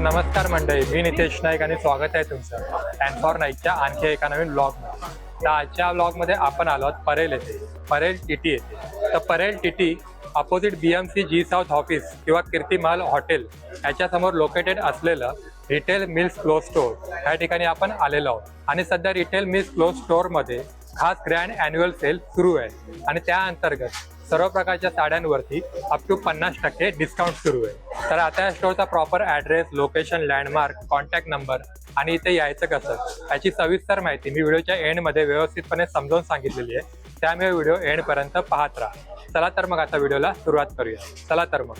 नमस्कार मंडळी, मी नितेश नाईक आणि स्वागत आहे तुमचं अँड फॉर नाईकच्या आणखी एका नवीन ब्लॉगमध्ये. तर आजच्या ब्लॉगमध्ये आपण आलो आहोत परेल येथे, परेल टीटी येथे. तर परेल टीटी अपोजिट BMC जी साऊथ ऑफिस किंवा कीर्ती महल हॉटेल याच्यासमोर लोकेटेड असलेलं रिटेल मिल्स क्लोथ स्टोअर ह्या ठिकाणी आपण आलेलो आहोत. आणि सध्या रिटेल मिल्स क्लोथ स्टोअरमध्ये खास ग्रँड ॲन्युअल सेल सुरू आहे आणि त्या अंतर्गत सर्व प्रकारच्या साड्यांवरती अप टू 50% डिस्काउंट सुरू आहे. तर आता या स्टोअरचा proper address, location, landmark, contact number आणि इथे यायचं कसं याची सविस्तर माहिती मी व्हिडिओच्या एंडमध्ये व्यवस्थितपणे समजावून सांगितलेली आहे. त्यामुळे व्हिडिओ एंडपर्यंत पाहत राहा. चला तर मग आता व्हिडिओला सुरुवात करूया. चला तर मग.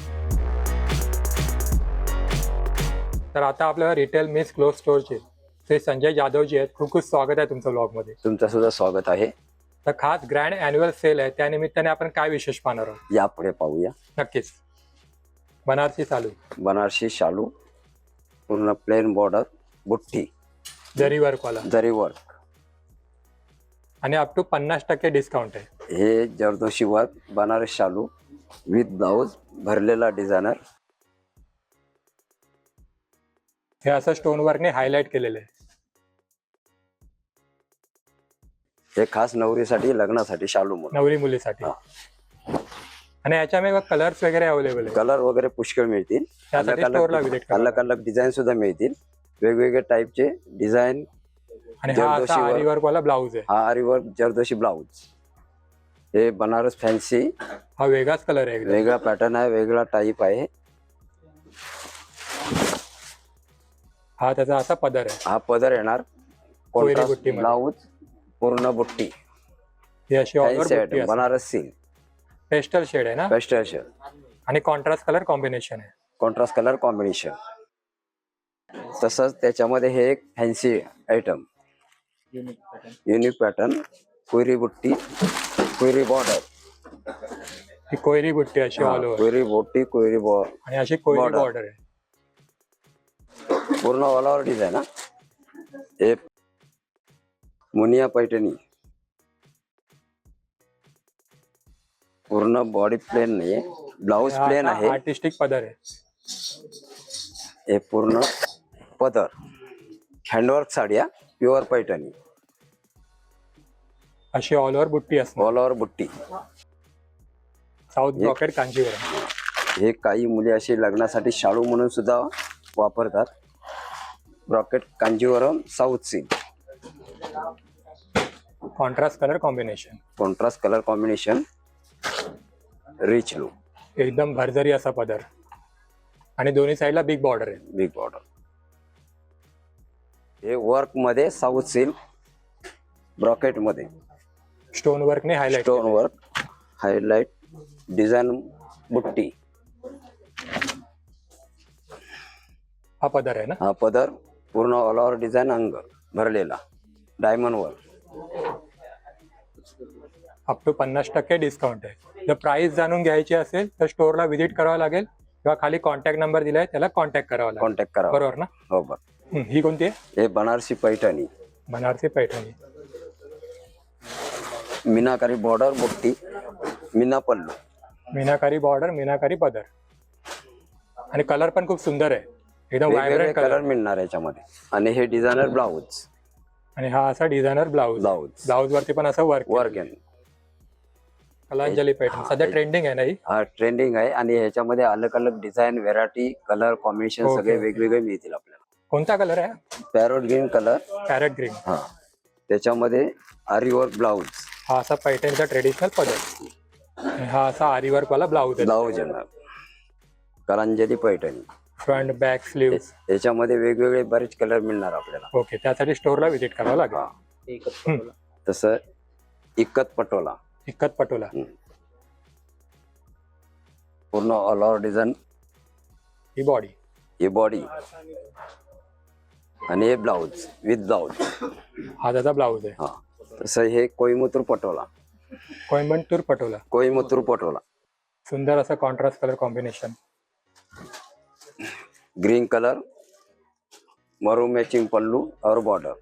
तर आता आपल्याला रिटेल मिल्स क्लोथ स्टोअरचे श्री संजय जाधवजी आहेत. खूप खूप स्वागत आहे तुमचं ब्लॉगमध्ये. तुमचं सुद्धा स्वागत आहे. तर खास ग्रँड ॲन्युअल सेल आहे, त्या निमित्ताने आपण काय विशेष पाहणार आहोत? या पुढे पाहूया. नक्कीच. बनारसी चालू, बनारसी शालू, पूर्ण प्लेन बॉर्डर, बुट्टी, जरी वर्कवाला जरी वर्क आणि अप टू 50% डिस्काउंट आहे. हे जरदोशी वर्क बनारस शालू विथ ब्लाउज, भरलेला डिझायनर. हे असं स्टोन वर्कने हायलाइट केलेलं आहे. हे खास नवरीसाठी, लग्नासाठी शालू म्हणून, नवरी मुलीसाठी. आणि याच्यामध्ये कलर्स वगैरे अवेलेबल आहे. कलर वगैरे पुष्कळ मिळतील. त्यासाठी स्टोअरला व्हिजिट करा. अलग अलग डिझाईन सुद्धा मिळतील, वेगवेगळे टाईपचे डिझाईन. आणि हा असा आरी वर्क वाला ब्लाउज आहे. हा आरी वर्क जरदोशी ब्लाउज. हे बनारस फॅन्सी, हा वेगळाच कलर आहे, वेगळा पॅटर्न आहे, वेगळा टाईप आहे. हा त्याचा असा पदर आहे. हा पदर येणार, कोयरी बुट्टी ब्लाउज, पूर्ण बुट्टी. ही अशी ऑल ओव्हर बुट्टी आहे. बनारस सिल्क पेस्टल शेड आहे ना, पेस्टल शेड आणि कॉन्ट्रास्ट कलर कॉम्बिनेशन आहे. Contrast colour combination. तसंच त्याच्यामध्ये हे एक फॅन्सी आयटम, युनिक पॅटर्न, कोयरी बुट्टी, कोयरी बॉर्डर. ही कोयरी बुट्टी अशी ऑल ओव्हर, कोयरी बुट्टी, कोयरी आणि अशी कोयरी बॉर्डर आहे. पूर्ण ऑल ओव्हर डिझाईन. हे मुनिया पैठणी, पूर्ण बॉडी प्लेन नाहीये, ब्लाउज प्लेन आहे. आर्टिस्टिक पदर आहे. हे पूर्ण पदर, हँडवर्क साड्या, प्युअर पैठणी, अशी ऑल ओव्हर बुट्टी असणार. ऑल ओव्हर बुट्टी. South brocade Kanjeevaram. हे काही मुली अशी लग्नासाठी शालू म्हणून सुद्धा वापरतात. Brocade Kanjeevaram south silk, contrast colour combination, contrast colour combination, rich look, एकदम भरजरी असा पदर आणि दोन्ही साईडला बिग बॉर्डर आहे. Big border. हे वर्क मध्ये साऊथ सिल्क, ब्रॉकेट मध्ये स्टोन वर्कने highlight, stone work highlight, design बुट्टी. हा पदर आहे ना. हा पदर पूर्ण ऑल ओव्हर डिझाईन, अंग भरलेला, diamond work. Up to 50% discount आहे. जर प्राइस जाणून घ्यायची असेल तर स्टोअरला व्हिजिट करावं लागेल किंवा खाली कॉन्टॅक्ट नंबर दिलाय त्याला कॉन्टॅक्ट करावा लागेल. कॉन्टॅक्ट करा, बरोबर ना. हो बरोबर. ही कोणती आहे? हे बनारसी पैठणी, बनारसी पैठणी, मीनाकारी बॉर्डर बुट्टी, मीना पल्लू, मीनाकारी बॉर्डर, मीनाकारी पदर. आणि कलर पण खूप सुंदर आहे, एकदम व्हायब्रंट कलर कलर मिळणार याच्यामध्ये. आणि हे डिझायनर ब्लाउज, आणि हा असा डिझायनर ब्लाउज. ब्लाउज वरती पण असं वर्क वर्क आहे. कलांजली पैठण सध्या ट्रेंडिंग आहे ना ही. हा ट्रेंडिंग आहे. आणि ह्याच्यामध्ये अलग अलग डिझाईन, व्हेरायटी, कलर कॉम्बिनेशन सगळे वेगवेगळे मिळतील आपल्याला. कोणता कलर आहे? Parrot green colour, parrot green. हा. त्याच्यामध्ये आरी वर्क ब्लाउज. हा असा पैठणचा ट्रेडिशनल पदर, आणि हा असा आरी वर्क वाला ब्लाउज आहे. ब्लाउज येणार Kalanjali Paithani, front back sleeves. याच्यामध्ये वेगवेगळे बरेच कलर मिळणार आपल्याला. ओके, त्यासाठी स्टोअरला व्हिजिट करावं लागेल. तसं इक्कत पटोला, इक्कत पटोला, पूर्ण ऑल ओव्हर डिझाईन. ही बॉडी, ही बॉडी, आणि हे ब्लाउज विथ ब्लाउज. हा त्याचा ब्लाउज आहे. हा. तसं हे कोईमुतूर पटोला, कोइंबतूर पटोला, कोईमुतूर पटोला. सुंदर असं contrast colour combination. Green colour, मरून मॅचिंग पल्लू और बॉर्डर.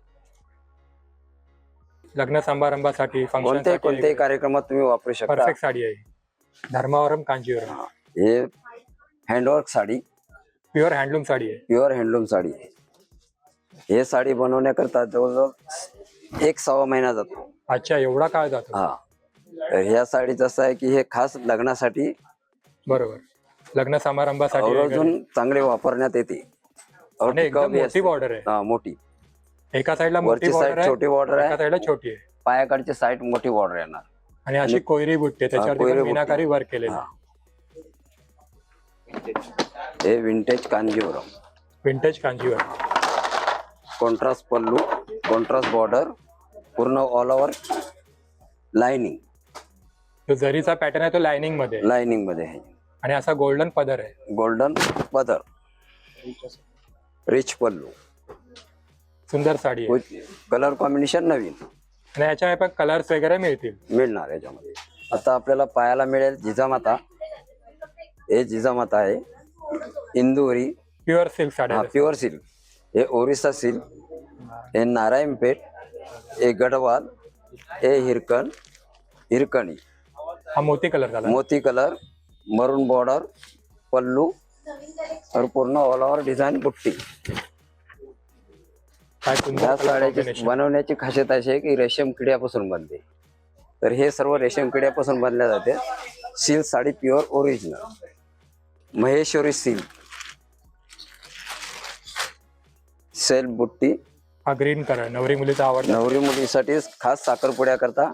लग्न समारंभासाठी, कोणत्याही कार्यक्रमात तुम्ही वापरू शकता. परफेक्ट साडी आहे. धर्मावरम कांजीवरम. हे handwork sari, pure handloom sari आहे. प्युअर हँडलूम साडी आहे. हे साडी बनवण्याकरता जवळजवळ 1-1.25 महिना जातो. अच्छा, एवढा काळ जातो. हा, तर ह्या साडीचं असं आहे की हे खास लग्नासाठी बरोबर, लग्न समारंभासाठी वगैरे. आवर्जून चांगले वापरण्यात येते. आणि एकदम मोठी बॉर्डर आहे. हा, मोठी. एका साईडला मोठी वरची बॉर्डर साईड आहे, छोटी बॉर्डर एका आहे, साईडला छोटी आहे. पायाकडची साईड मोठी बॉर्डर येणार. आणि अशी कोयरी बुट्टी आहे, त्याच्यावरती कोयरी पण बुट्टी. मीनाकारी वर्क केलेलं हा. आहे. हे विंटेज कांजीवरम, विंटेज कांजीवर. कॉन्ट्रास्ट पल्लू, कॉन्ट्रास्ट बॉर्डर, पूर्ण ऑल ओव्हर लाइनिंग. जो जरीचा पॅटर्न आहे तो लाइनिंग मध्ये आहे. लाइनिंग मध्ये आहे. आणि असा गोल्डन पदर आहे. गोल्डन पदर, रिच पल्लू, सुंदर साडी आहे. कलर कॉम्बिनेशन नवीन. आणि याच्या पण कलर्स वगैरे मिळतील. मिळणार याच्यामध्ये. आता आपल्याला पायाला मिळेल जिजामाता. हे जिजामाता आहे, इंदुरी प्युअर सिल्क साड्या आहेत. Pure silk. हे ओरिसा सिल्क, हे नारायणपेठ, हे गडवाल, हे हिरकणी. हा मोती कलर झाला. मोती कलर, मरून बॉर्डर, पल्लू और पूर्ण ऑल ओव्हर डिझाईन बुट्टी. काय सुंदर या color साड्याची combination. बनवण्याची खासियत अशी आहे की रेशीम किड्यापासून बनते. तर हे सर्व रेशीम किड्यापासून बनल्या जाते. Silk sari pure original Maheshwari silk. Self बुट्टी. हा ग्रीन कलर नवरी मुलीचा आवडता. नवरी मुलीसाठी खास साखरपुड्या करता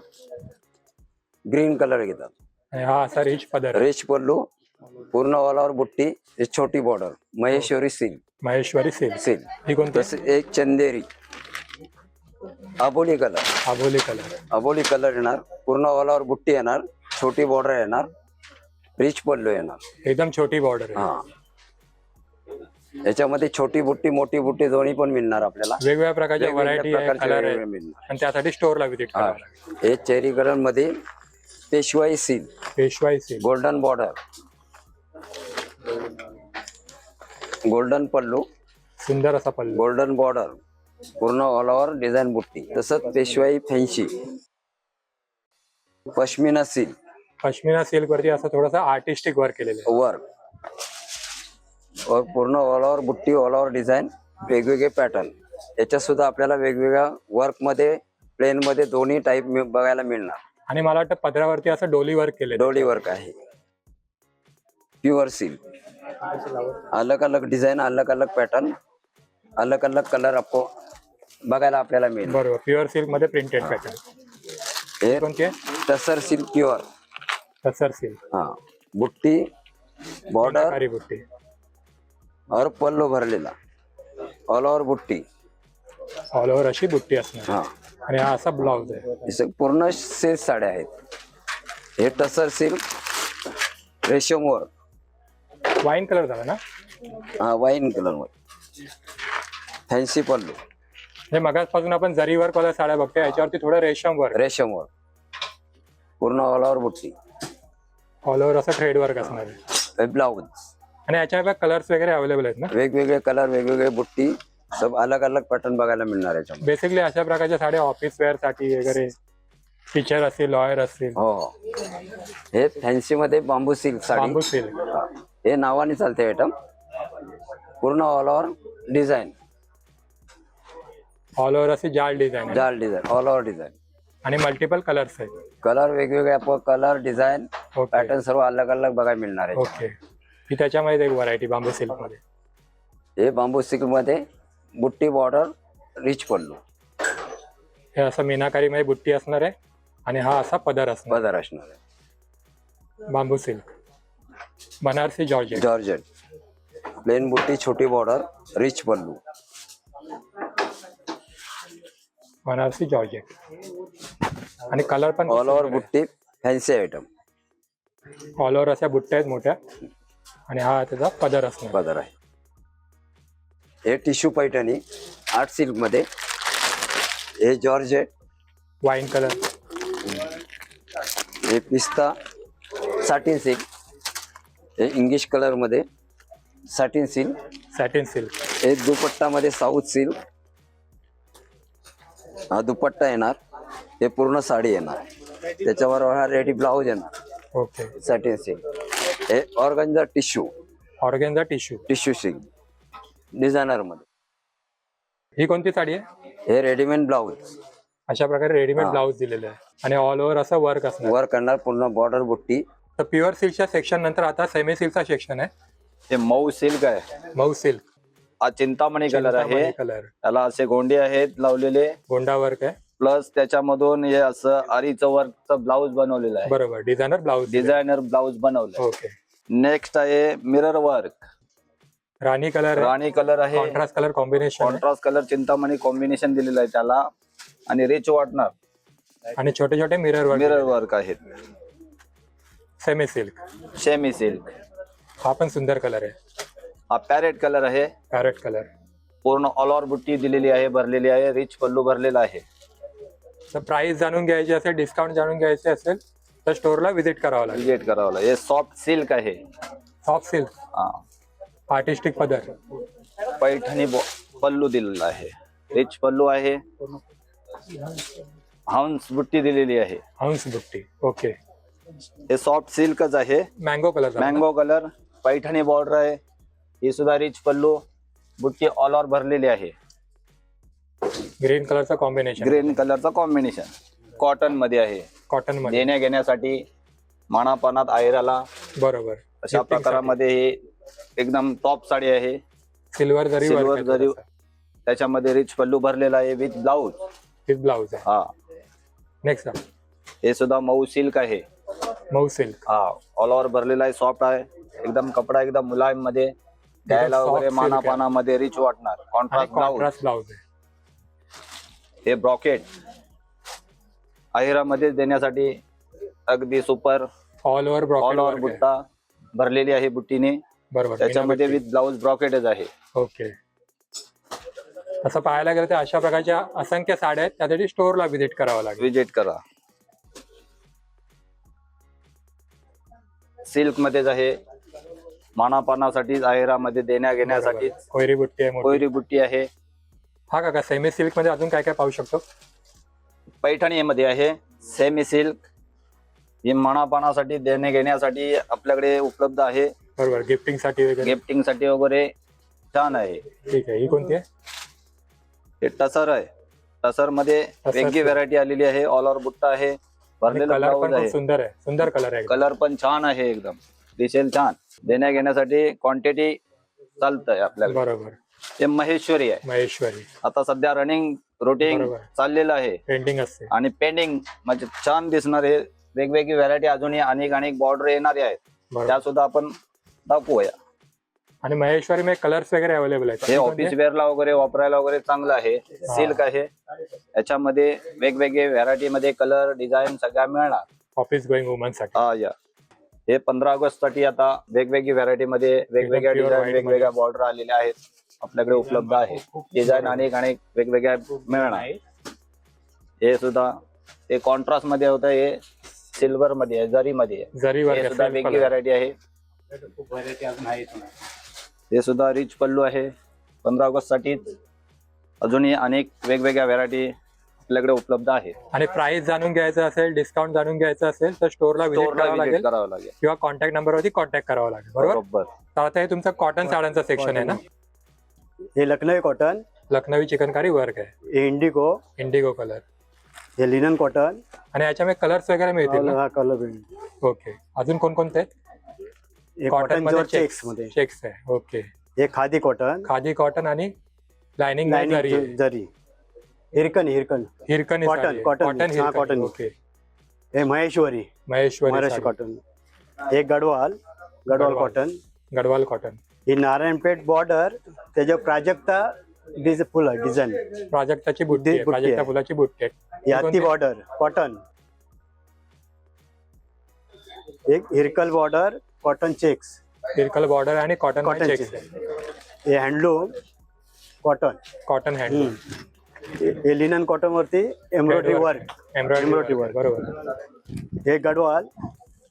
ग्रीन कलर घेतात. आणि हा असा रिच पदर आहे. रिच पल्लू, पूर्ण ऑल ओव्हर बुट्टी, हे छोटी border, Maheshwari silk. Maheshwari silk. Silk. ही कोणती? तसे एक चंदेरी, अबोली कलर. आबोली कलर. अबोली कलर येणार, पूर्ण ऑल ओव्हर बुट्टी येणार, छोटी बॉर्डर येणार, रिच पल्लू येणार. एकदम छोटी बॉर्डर आहे. हा, याच्यामध्ये छोटी बुट्टी मोठी बुट्टी दोन्ही पण मिळणार आपल्याला. वेगवेगळ्या प्रकारच्या वेगवेगळ्या व्हरायटी आहे, प्रकारचे कलर आहे. वेगवेगळे मिळणार. आणि त्यासाठी स्टोअरला व्हिजिट हा, करावं लागेल. हे चेरी कलर मध्ये पेशवाई सिल्क, पेशवाई सिल्क. गोल्डन बॉर्डर, गोल्डन पल्लू, सुंदर असा पल्लू. गोल्डन बॉर्डर, पूर्ण ऑल ओव्हर डिझाईन बुट्टी. तसंच पेशवाई fancy, pashmina silk, pashmina silk वरती असं थोडंसं आर्टिस्टिक वर्क केलेलं आहे. वर्क और पूर्ण ऑल ओव्हर बुट्टी, ऑल ओव्हर डिझाईन, वेगवेगळे पॅटर्न. याच्यात सुद्धा आपल्याला वेगवेगळ््या वर्क मध्ये, प्लेन मध्ये दोन्ही टाईप बघायला मिळणार. आणि मला वाटतं पदरावरती असं डोली वर्क केलेलं डोली वर्क आहे. प्युअर सिल्क, अलग अलग डिझाईन, अलग अलग पॅटर्न, अलग अलग कलर आपको बघायला आपल्याला मिळेल. बरोबर, प्युअर सिल्क मध्ये प्रिंटेड पॅटर्न. हे कोणती आहे? टसर सिल्क प्युअर. टसर सिल्क. हा, बुट्टी, बॉर्डर मीनाकारी बुट्टी. और पल्लू भरलेला, ऑल ओव्हर बुट्टी. ऑल ओव्हर अशी बुट्टी असणार. हा, आणि हा असा ब्लाउज आहे. हे पूर्ण सिल्क साड्या आहेत. हे टसर सिल्क, रेशम वर्क. वाईन कलर झाला ना. हा, वाईन कलर मध्ये फॅन्सी पल्लू, हे मगाचपासून आपण जरी वर्क वाल्या साड्या बघतोय, याच्यावरती थोडं रेशम वर्क, रेशम वर्क, पूर्ण ऑल ओव्हर बुट्टी. ऑल ओव्हर असं थ्रेड वर्क असणार आहे. ब्लाउज. आणि याच्या कलर्स वगैरे अवेलेबल आहेत ना. वेगवेगळे कलर, वेगवेगळे बुट्टी, सब अलग अलग पॅटर्न बघायला मिळणार याच्यामध्ये. बेसिकली अशा प्रकारच्या साड्या ऑफिस वेअर साठी वगैरे, टीचर असतील, लॉयर असतील. हो, हे फॅन्सी मध्ये बांबू सिल्क साडी. बांबू सिल्क. हे नावाने चालते आयटम. पूर्ण all over design, all over अशी जाल डिझाईन. जाल डिझाईन, ऑल ओव्हर डिझाईन. आणि मल्टिपल कलर्स आहेत. कलर वेगवेगळे, कलर डिझाईन ओके. पॅटर्न सर्व अलग अलग बघायला मिळणार आहे. ओके. ही त्याच्यामध्ये एक व्हरायटी बांबू सिल्क मध्ये. हे बांबू सिल्क मध्ये बुट्टी, बॉर्डर, रिच पल्लू. हे असं मीनाकारी मध्ये बुट्टी असणार आहे. आणि हा असा पदर असणार. पदर असणार आहे. Bamboo silk, Banarasi georgette. Georgette, plain बुट्टी, छोटी border, rich pallu. Banarasi georgette. आणि कलर पण ऑल ओव्हर बुट्टी, फॅन्सी आयटम. ऑल ओव्हर अशा बुट्ट्या आहेत मोठ्या. आणि हा त्याचा पदर असणार. पदर आहे. हे टिश्यू पैठणी, आर्ट सिल्क मध्ये. हे जॉर्जेट, वाईन कलर. हे पिस्ता साटिन सिल्क. हे इंग्लिश कलर मध्ये साटिन सिल्क. Satin silk. हे दुपट्टा मध्ये साऊथ सिल्क. हा दुपट्टा येणार. हे पूर्ण साडी येणार. त्याच्यावर हा रेडी ब्लाऊज येणार. ओके. Satin silk. हे organza tissue. Organza tissue. Tissue silk designer मध्ये. ही कोणती साडी आहे? हे रेडीमेड ब्लाऊज. अशा प्रकारे रेडीमेड ब्लाऊज दिलेले आहे आणि ऑल ओव्हर असं वर्क असणार. वर करणार पूर्ण बॉर्डर बुट्टी. तर प्युअर सिल्कच्या सेक्शन नंतर आता सेमी सिल्कचा सेक्शन आहे. हे मऊ सिल्क आहे. मऊ सिल्क. हा चिंतामणी कलर आहे. कलर. त्याला असे गोंडे आहेत लावलेले. गोंडा वर्क आहे. प्लस त्याच्यामधून हे असं आरीचं वर्कचं ब्लाऊज बनवलेलं आहे. बरोबर. Designer blouse. डिझायनर ब्लाऊज बनवलं. ओके. नेक्स्ट आहे मिरर वर्क. राणी कलर. राणी कलर आहे. Contrast colour combination. Contrast colour Chintamani combination दिलेलं आहे त्याला आणि रिच वाटणार आणि छोटे छोटे मिरर वर्क. मिरर वर्क आहेत. Semi silk. Semi silk. हा पण सुंदर कलर आहे. हा पॅरेट कलर आहे. Parrot colour. पूर्ण ऑल ओव्हर बुट्टी दिलेली आहे, भरलेली आहे. रिच पल्लू भरलेला आहे. तर प्राइस जाणून घ्यायची असेल, डिस्काउंट जाणून घ्यायचे असेल तर स्टोरला व्हिजिट करावं लागेल. विजिट करावं लागेल. हे सॉफ्ट सिल्क आहे. Soft silk. हा. आर्टिस्टिक पदर. पैठणी पल्लू दिलेला आहे. रिच पल्लू आहे. हाऊन्स बुट्टी दिलेली आहे. हंस बुट्टी. ओके. हे सॉफ्ट सिल्कच आहे. Mango colour. Mango colour. Paithani border आहे. ही सुद्धा रिच पल्लू. बुट्टी ऑल ओव्हर भरलेली आहे. ग्रीन कलरचा कॉम्बिनेशन. ग्रीन कलरचा कॉम्बिनेशन. कॉटन मध्ये आहे. कॉटन मध्ये. देण्या घेण्यासाठी मानापानात आहेराला बरोबर. अशा प्रकारामध्ये हे एकदम टॉप साडी आहे. सिल्वर जरी. सिल्वर जरी. त्याच्यामध्ये रिच पल्लू भरलेला आहे विथ ब्लाऊज. विथ ब्लाऊज आहे. हा. नेक्स्ट. हे सुद्धा मऊ सिल्क आहे. मऊ सिल्क. हा. ऑल ओव्हर भरलेला आहे. सॉफ्ट आहे एकदम. कपडा एकदम मुलायम मध्ये. द्यायला वगैरे मानापानामध्ये रिच वाटणार. कॉन्ट्रास्ट ब्लाऊज आहे. हे ब्रॉकेट आहेरामध्ये देण्यासाठी अगदी super. All over all over बुट्टा भरलेली आहे बुट्टीने. बरोबर. त्याच्यामध्ये विथ ब्लाऊज ब्रॉकेटच आहे. ओके. असं पाहायला गेलं तर अशा प्रकारच्या असंख्य साड्या आहेत. त्यासाठी स्टोरला व्हिजिट करावं लागेल. विजिट करा. सिल्क मध्येच आहे. मानापानासाठी आहेरामध्ये देण्या घेण्यासाठी कोयरी बुट्टी आहे. कोयरी बुट्टी आहे. हा काका सेमी सिल्क मध्ये अजून काय काय पाहू शकतो? पैठणी मध्ये आहे. Semi silk. ही मानापानासाठी देणे घेण्यासाठी आपल्याकडे उपलब्ध आहे. बरोबर. गिफ्टिंग साठी वगैरे. गिफ्टिंग साठी वगैरे छान आहे. ठीक आहे. ही कोणती आहे? हे टसर आहे. टसर मध्ये वेगळी व्हरायटी आलेली आहे. ऑल ओव्हर बुट्टा आहे. भरलेला कलर ब्लाऊज पण आहे. सुंदर आहे. सुंदर कलर आहे. कलर पण छान आहे. एकदम दिसेल छान. देण्या घेण्यासाठी क्वांटिटी चालतंय आपल्याला. बरोबर. हे महेश्वरी आहे. महेश्वरी. आता सध्या रनिंग रुटीन बरोबर. चाललेलं आहे. पेंटिंग असते आणि पेंडिंग म्हणजे छान दिसणार आहे. वेगवेगळी व्हरायटी अजूनही अनेक बॉर्डर येणारे आहेत. बरोबर. त्या सुद्धा आपण दाखवूया. आणि महेश्वरी मध्ये कलर्स वगैरे अवेलेबल आहेत. हे ऑफिस वेअरला वगैरे वापरायला वगैरे चांगलं आहे. सिल्क आहे. याच्यामध्ये वेगवेगळे व्हरायटी मध्ये कलर डिझाईन सगळ्या मिळणार. ऑफिस गोईंग वुमन साठी. हा या. हे 15 ऑगस्ट साठी आता वेगवेगळी व्हरायटी मध्ये वेगवेगळ्या pure डिझाईन white वेगवेगळ्या बॉर्डर आलेल्या आहेत. आपल्याकडे उपलब्ध आहे. डिझाईन अनेक वेगवेगळ्या मिळणार. हे सुद्धा हे कॉन्ट्रास्ट मध्ये होतं. हे सिल्वर मध्ये आहे. जरी मध्ये आहे. जरी हे वर्क सुद्धा वेगळी व्हरायटी आहे. हे सुद्धा रिच पल्लू आहे. 15 ऑगस्ट साठी अजूनही अनेक वेगवेगळ्या व्हरायटी आपल्याकडे उपलब्ध आहे. आणि प्राइस जाणून घ्यायचं असेल, डिस्काउंट जाणून घ्यायचं असेल तर स्टोरला व्हिजिट करावं लागेल किंवा कॉन्टॅक्ट नंबरवरती कॉन्टॅक्ट करावं लागेल. बरोबर. तर आता हे तुमचं कॉटन साड्यांचं सेक्शन आहे ना? हे लखनवी कॉटन. लखनवी चिकनकारी वर्क आहे. हे इंडिगो कलर. हे लिनन कॉटन. आणि याच्यामध्ये कलर्स वगैरे मिळतील ना? हा कलर प्रिंट. ओके. अजून कोणकोणते आहेत? हे कॉटन मध्ये चेक्स मध्ये. चेक्स आहे. ओके. हे खादी कॉटन. खादी कॉटन आणि लाइनिंग जरी. हिरकन कॉटन. कॉटन. ओके. हे महेश्वरी महेश्वरी कॉटन. हे गडवाल कॉटन. गडवाल कॉटन. ही नारायणपेठ बॉर्डर. त्याच्या प्राजक्ता फुल डिझाईन. प्राजक्ताची बुट्टी आहे. प्राजक्ता फुलाची बुट्टी आहे. ही हत्ती बॉर्डर कॉटन. एक हिरकल बॉर्डर कॉटन चेक्स. हिरकल बॉर्डर आणि कॉटन चेक्स. हे हँडलूम कॉटन हँडलूम. हे लिनन कॉटन वरती एम्ब्रॉयडरी वर्क. बरोबर. हे गडवाल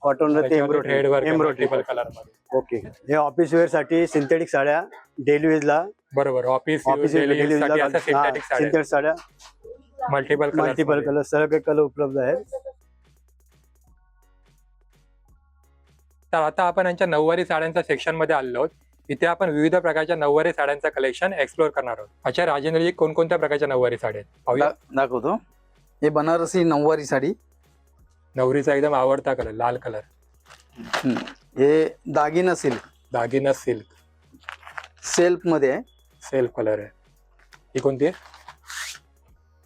कॉटन वरती एम्ब्रॉयडरी कलर मध्ये. ओके. हे ऑफिस वेअर साठी सिंथेटिक साड्या डेली वेज ला. बरोबर. ऑफिस सिंथेटिक साड्या मल्टिपल कलर सगळे कलर उपलब्ध आहेत. तर आता आपण यांच्या नऊवारी साड्यांच्या सेक्शन मध्ये आलेलो आहोत. इथे आपण विविध प्रकारच्या नऊवारी साड्यांचं कलेक्शन एक्सप्लोर करणार आहोत. अच्छा राजेंद्रजी, कोणकोणत्या प्रकारच्या नऊवारी साड्या आहेत पाहूया. दाखवतो. हे बनारसी नऊवारी साडी. नवरीचा एकदम आवडता कलर लाल कलर. हे दागिना सिल्क, दागिना सिल्क सेल्फ मध्ये आहे. सेल्फ कलर आहे. ही कोणती आहे?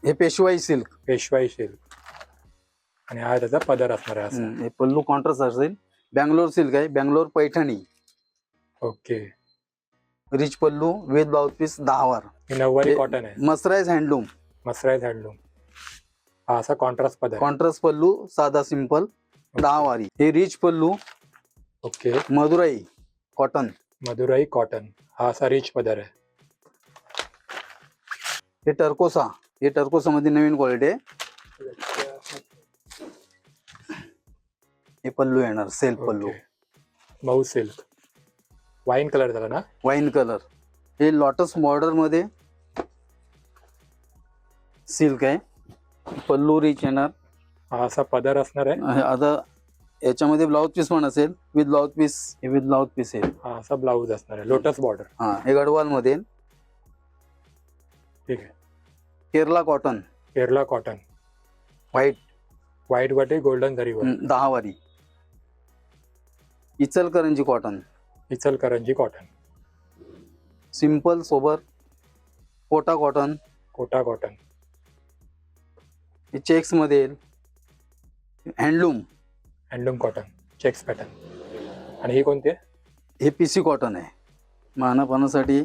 हे पेशवाई सिल्क. पेशवाई सिल्क. आणि हा त्याचा पदर असणार आहे असं. हे पल्लू कॉन्ट्रास्ट असेल. बँगलोर सिल्क आहे, Bangalore Paithani. Okay. Rich pallu with blouse piece 10 वार. ही नऊवारी कॉटन आहे. Mercerise handloom. Mercerise handloom. हा असा कॉन्ट्रास्ट पदर. कॉन्ट्रास्ट पल्लू साधा सिंपल 10 वारी. हे rich pallu. Okay. Madurai cotton. Madurai cotton. हा असा रिच पदर आहे. हे टर्कोसा. हे टर्कोसा मध्ये नवीन क्वालिटी आहे. हे पल्लू येणार सेल्फ पल्लू. मऊ सिल्क. वाईन कलर झाला ना. Wine colour. हे लॉटस बॉर्डर मध्ये सिल्क आहे. पल्लू रिच येणार. हा असा पदर असणार आहे. आता याच्यामध्ये ब्लाउज पीस पण असेल. With blouse piece. हे विथ ब्लाउज पीस आहे. हा असा ब्लाऊज असणार आहे. Lotus border. हा हे गडवाल मध्ये. ठीक आहे. Kerala cotton. Kerala cotton. White. White वाटे गोल्डन जरीवर. 10 वारी. Ichalkaranji cotton. Ichalkaranji cotton. Simple sober. Kota cotton. Kota cotton. हे चेक्स मध्ये येईल. Handloom. Handloom cotton. Checks pattern. आणि ही कोणती आहे? हे पीसी कॉटन आहे. मानापानासाठी.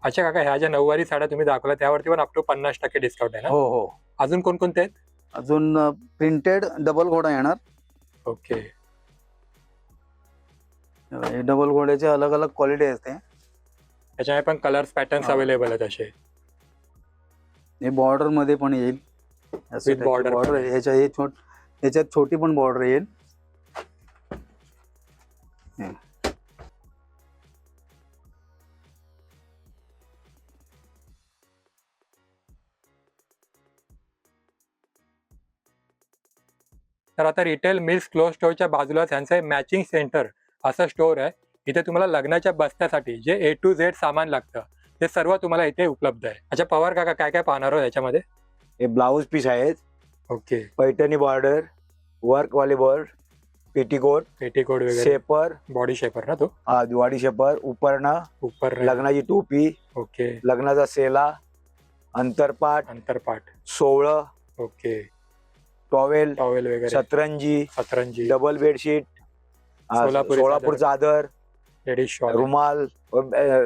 अच्छा काका, ह्या ज्या नऊवारी साड्या तुम्ही दाखवल्या त्यावरती पण अप टू 50% डिस्काउंट आहे ना. हो हो. अजून कोणकोणते आहेत? अजून प्रिंटेड डबल घोडा येणार. ओके. हे डबल घोड्याचे अलग अलग क्वालिटी असते. त्याच्यामध्ये पण कलर्स पॅटर्न्स अवेलेबल आहेत असे. हे बॉर्डर मध्ये पण येईल. With border बॉर्डर याच्यात छोटी पण बॉर्डर येईल. तर आता रिटेल मिल्स क्लोथ स्टोअरच्या बाजूलाच यांचं मॅचिंग सेंटर असं स्टोअर आहे. इथे तुम्हाला लग्नाच्या बस्त्यासाठी जे A to Z सामान लागतं ते सर्व तुम्हाला इथे उपलब्ध आहे. अच्छा पवार काका, काय काय पाहणार आहोत याच्यामध्ये? हे ब्लाऊज पीस आहेत. ओके. पैठणी बॉर्डर, वर्क वाले बॉर्डर, पेटीकोट, पेटीकोट वगैरे. शेपर, बॉडी शेपर ना तो. दिवाळी शेपर, उपरणं, ऊपर. लग्नाची टोपी, ओके. लग्नाचा सेला, अंतरपाट, अंतरपाट. सोवळं, ओके. टॉवेल, टॉवेल वगैरे. सतरंजी, सतरंजी. डबल बेडशीट, सोलापूर चादर, लेडीज शॉल, रुमाल,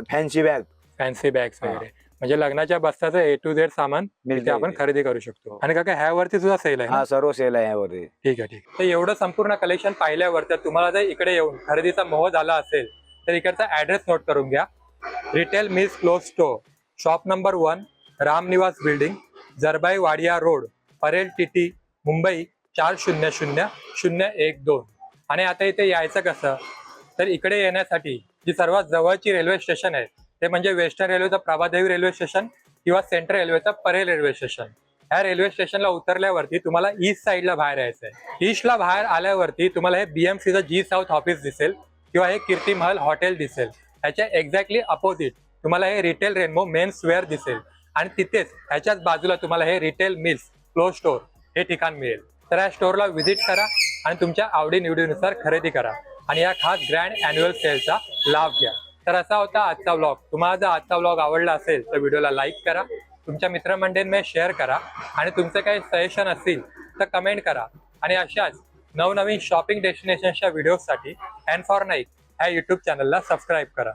फॅन्सी बॅग, फॅन्सी बॅग्स वगैरे. म्हणजे लग्नाच्या बस्त्याचं A to Z सामान इथे आपण खरेदी करू शकतो. आणि काका ह्यावरती सुद्धा सेल आहे ना? हा सर्व सेल आहे यावरती. ठीक आहे. तर एवढं संपूर्ण कलेक्शन पाहिल्यावर तुम्हाला जर इकडे येऊन खरेदीचा मोह झाला असेल तर इकडचा ऍड्रेस नोट करून घ्या. Retail mills cloth store, shop number 1, Ramniwas building, Jerbai Wadia road, Parel TT, Mumbai 400012. आणि आता इथे यायचं कसं, तर इकडे येण्यासाठी जी सर्वात जवळची रेल्वे स्टेशन आहे ते म्हणजे वेस्टर्न रेल्वेचं प्रभादेवी रेल्वे स्टेशन किंवा सेंट्रल रेल्वेचं परेल रेल्वे स्टेशन. ह्या रेल्वे स्टेशनला उतरल्यावरती तुम्हाला ईस्ट साईडला बाहेर यायचंय. ईस्टला बाहेर आल्यावरती तुम्हाला हे BMCचं G साऊथ ऑफिस दिसेल किंवा हे कीर्ती महल हॉटेल दिसेल. ह्याच्या एक्झॅक्टली अपोजिट तुम्हाला हे रिटेल रेनबो मेन्स वेअर दिसेल. आणि तिथेच ह्याच्याच बाजूला तुम्हाला हे रिटेल मिल्स क्लोथ स्टोअर हे ठिकाण मिळेल. तर या स्टोअरला व्हिजिट करा आणि तुमच्या आवडीनिवडीनुसार खरेदी करा आणि या खास ग्रँड अॅन्युअल सेलचा लाभ घ्या. तर असा होता आजचा व्लॉग. तुम्हाला जर आजचा व्लॉग आवडला असेल तर व्हिडिओला लाईक करा, तुमच्या मित्रमंडळींमध्ये शेअर करा आणि तुमचे काही सजेशन असतील तर कमेंट करा. आणि अशाच नवनवीन शॉपिंग डेस्टिनेशनच्या व्हिडिओसाठी अँड फॉर नाईक ह्या YouTube चॅनलला सबस्क्राईब करा.